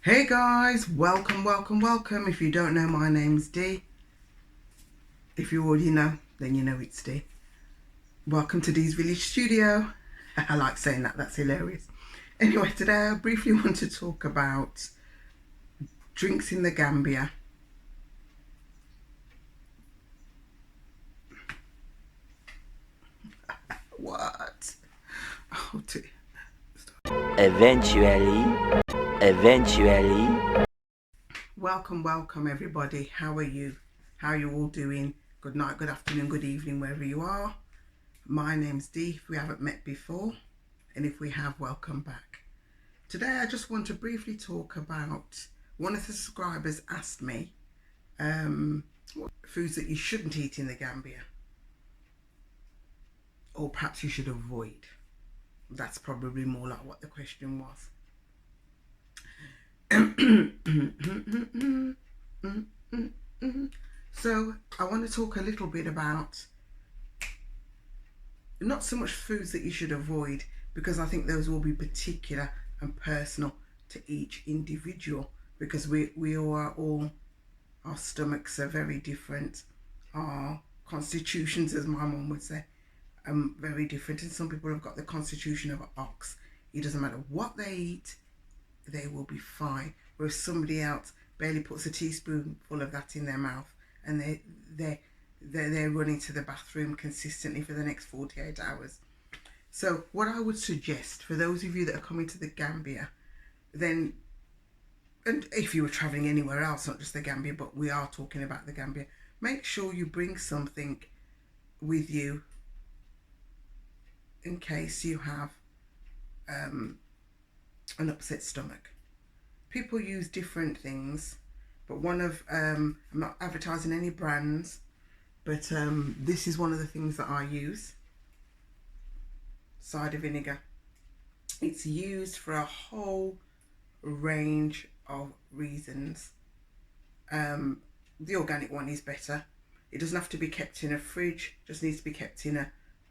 Hey guys, welcome. If you don't know, my name's Dee. If you already know, then you know it's Dee. Welcome to Dee's Village Studio. I like saying that, that's hilarious. Anyway, today I briefly want to talk about drinks in the Gambia. What? Oh dear. Eventually. Welcome everybody. How are you? How are you all doing? Good night, good afternoon, good evening, wherever you are. My name's Dee, if we haven't met before, and if we have, welcome back. Today I just want to briefly talk about, one of the subscribers asked me what foods that you shouldn't eat in the Gambia, or perhaps you should avoid. That's probably more like what the question was. So I want to talk a little bit about not so much foods that you should avoid, because I think those will be particular and personal to each individual, because we are all, our stomachs are very different, our constitutions, as my mum would say, very different, and some people have got the constitution of an ox. It doesn't matter what they eat, they will be fine, whereas somebody else barely puts a teaspoonful of that in their mouth and they're running to the bathroom consistently for the next 48 hours. So what I would suggest for those of you that are coming to the Gambia, then, and if you were traveling anywhere else, not just the Gambia, but we are talking about the Gambia, make sure you bring something with you in case you have an upset stomach. People use different things, but one of, I'm not advertising any brands, but this is one of the things that I use. Cider vinegar. It's used for a whole range of reasons. The organic one is better. It doesn't have to be kept in a fridge, just needs to be kept in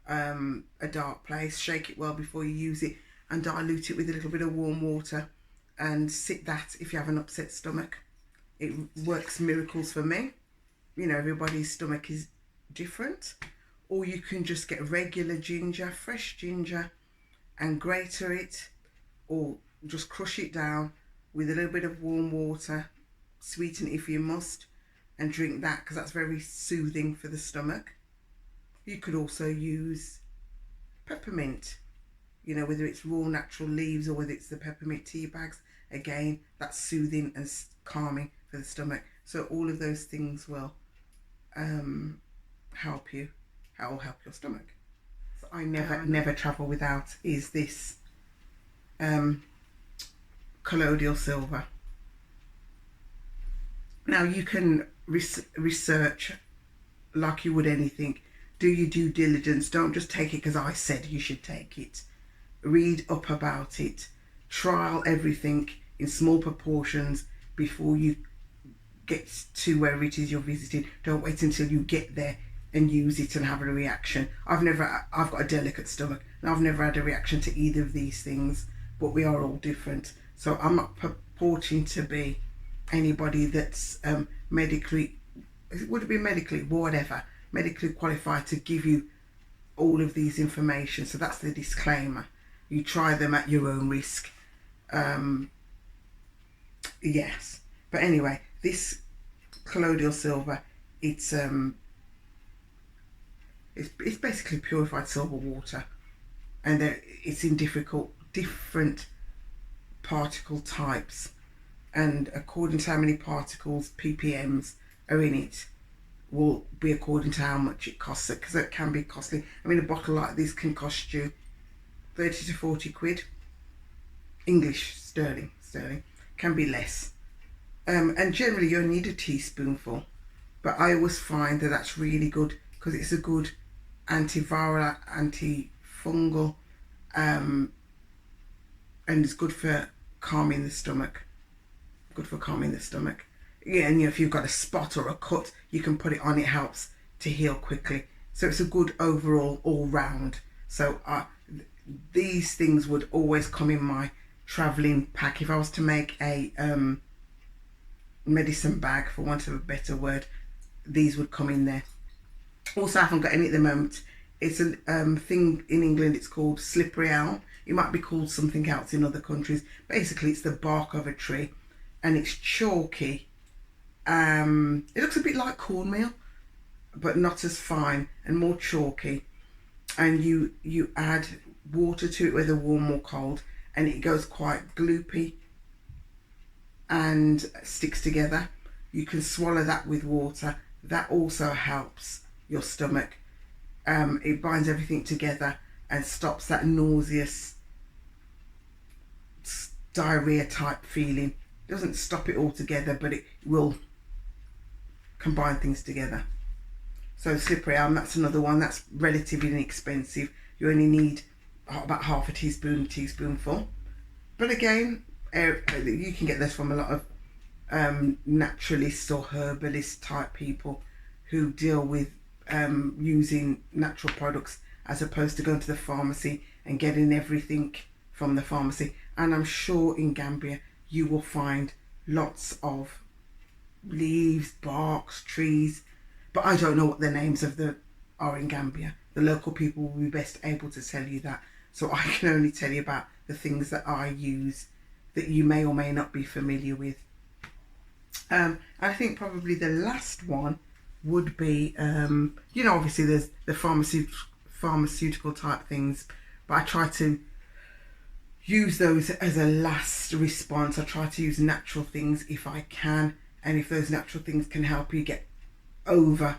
a dark place. Shake it well before you use it and dilute it with a little bit of warm water and sip that if you have an upset stomach. It works miracles for me. You know, everybody's stomach is different. Or you can just get regular ginger, fresh ginger, and grate it, or just crush it down with a little bit of warm water, sweeten it if you must, and drink that, because that's very soothing for the stomach. You could also use peppermint, you know, whether it's raw natural leaves or whether it's the peppermint tea bags. Again, that's soothing and calming for the stomach. So all of those things will help you. That will help your stomach. So I never travel without is this colloidal silver. Now you can research like you would anything. Do your due diligence. Don't just take it because I said you should take it. Read up about it. Trial everything in small proportions before you get to where it is you're visiting. Don't wait until you get there and use it and have a reaction. I've got a delicate stomach and I've never had a reaction to either of these things, but we are all different. So I'm not purporting to be anybody that's medically qualified to give you all of these information. So that's the disclaimer. You try them at your own risk. Yes, but anyway, this colloidal silver, it's basically purified silver water, and it's in different particle types, and according to how many particles, ppms, are in it, will be according to how much it costs, because it can be costly. I mean, a bottle like this can cost you 30 to 40 quid, English sterling, can be less. And generally you only need a teaspoonful, but I always find that that's really good because it's a good antiviral, antifungal, and it's good for calming the stomach. Yeah, and you know, if you've got a spot or a cut, you can put it on. It helps to heal quickly. So it's a good overall all round. So these things would always come in my traveling pack. If I was to make a medicine bag, for want of a better word, these would come in there. Also, I haven't got any at the moment. It's a thing in England, it's called slippery elm. It might be called something else in other countries. Basically, it's the bark of a tree, and it's chalky. It looks a bit like cornmeal, but not as fine and more chalky. And you add water to it, whether warm or cold, and it goes quite gloopy and sticks together. You can swallow that with water. That also helps your stomach. It binds everything together and stops that nauseous diarrhea type feeling. It doesn't stop it altogether, but it will combine things together. So slippery elm, that's another one. That's relatively inexpensive. You only need about half a teaspoonful. But again, you can get this from a lot of naturalists or herbalist type people who deal with using natural products, as opposed to going to the pharmacy and getting everything from the pharmacy. And I'm sure in Gambia you will find lots of leaves, barks, trees, but I don't know what the names of the are in Gambia. The local people will be best able to tell you that. So I can only tell you about the things that I use that you may or may not be familiar with. I think probably the last one would be, you know, obviously there's the pharmaceutical type things, but I try to use those as a last response. I try to use natural things if I can, and if those natural things can help you get over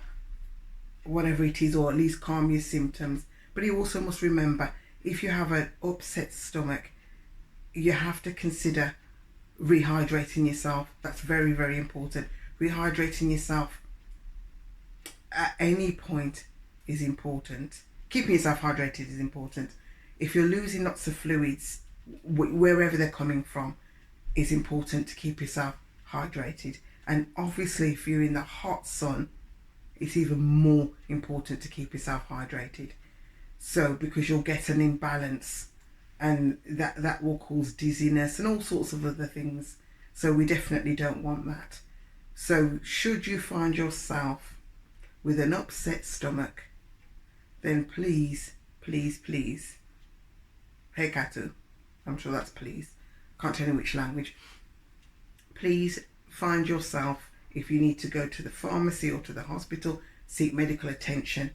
whatever it is, or at least calm your symptoms. But you also must remember, if you have an upset stomach, you have to consider rehydrating yourself. That's very, very important. Rehydrating yourself at any point is important. Keeping yourself hydrated is important. If you're losing lots of fluids, wherever they're coming from, it's important to keep yourself hydrated. And obviously, if you're in the hot sun, it's even more important to keep yourself hydrated. So, because you'll get an imbalance, and that will cause dizziness and all sorts of other things. So we definitely don't want that. So should you find yourself with an upset stomach, then please, please, please, hey Katu, I'm sure that's please, can't tell you which language, please find yourself, if you need to go to the pharmacy or to the hospital, seek medical attention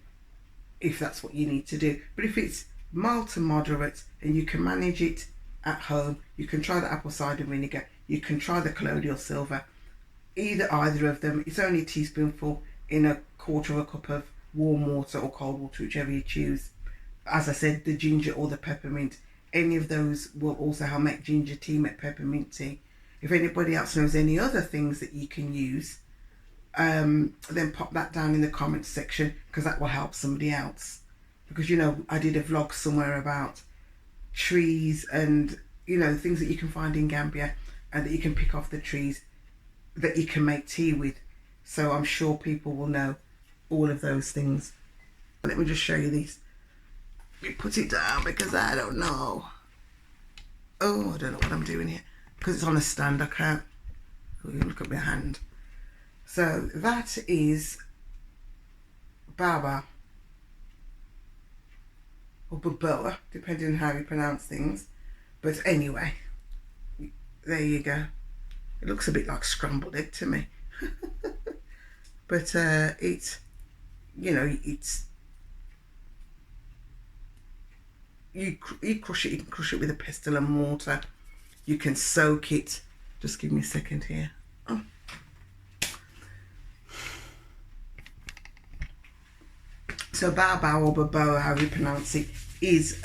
if that's what you need to do. But if it's mild to moderate and you can manage it at home, you can try the apple cider vinegar, you can try the colloidal silver, either of them. It's only a teaspoonful in a quarter of a cup of warm water or cold water, whichever you choose. As I said, the ginger or the peppermint, any of those will also help. Make ginger tea, make peppermint tea. If anybody else knows any other things that you can use, then pop that down in the comments section, because that will help somebody else. Because, you know, I did a vlog somewhere about trees and, you know, things that you can find in Gambia and that you can pick off the trees that you can make tea with. So I'm sure people will know all of those things. Let me just show you these. Let me put it down because I don't know. Oh, I don't know what I'm doing here. Because it's on a stand, I can't. Oh, you look at my hand. So that is Baba. Or Baboa, depending on how you pronounce things. But anyway, there you go. It looks a bit like scrambled egg to me. But it's, you know, it's, you crush it, you can crush it with a pestle and mortar. You can soak it. Just give me a second here. Oh. So Bao or Baboa, how you pronounce it, is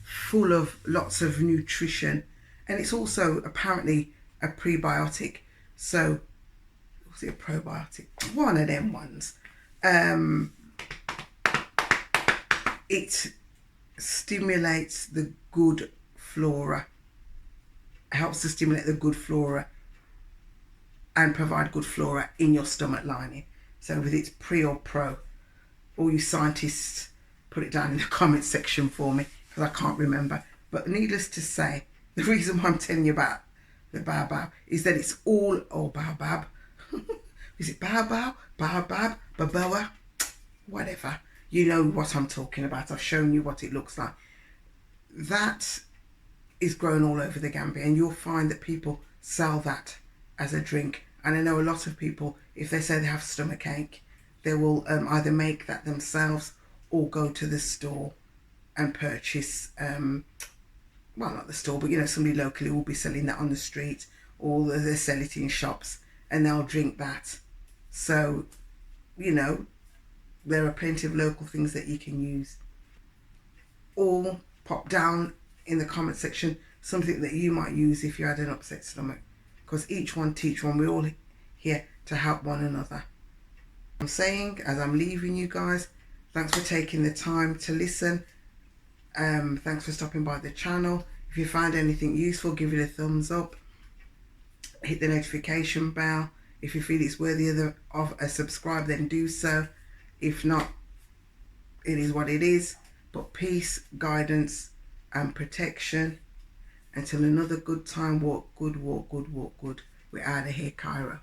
full of lots of nutrition, and it's also apparently a prebiotic. So, was it a probiotic? One of them ones. It stimulates the good flora, helps to stimulate the good flora and provide good flora in your stomach lining. So whether it's pre or pro, all you scientists, put it down in the comment section for me, because I can't remember. But needless to say, The reason why I'm telling you about the baobab is that it's all, oh, baobab. Is it baobab? Baobab? Baboa? Whatever. You know what I'm talking about. I've shown you what it looks like. That is grown all over the Gambia, and you'll find that people sell that as a drink. And I know a lot of people, if they say they have stomachache, they will either make that themselves or go to the store and purchase, well, not the store, but you know, somebody locally will be selling that on the street, or they sell it in shops and they'll drink that. So, you know, there are plenty of local things that you can use. Or pop down in the comment section something that you might use if you had an upset stomach, because each one teach one. We're all here to help one another. I'm saying, as I'm leaving you guys, thanks for taking the time to listen. Thanks for stopping by the channel. If you find anything useful, give it a thumbs up, hit the notification bell. If you feel it's worthy of a subscribe, then do so. If not, it is what it is. But peace, guidance and protection. Until another good time, walk good, walk good, walk good. We're out of here, Kairo.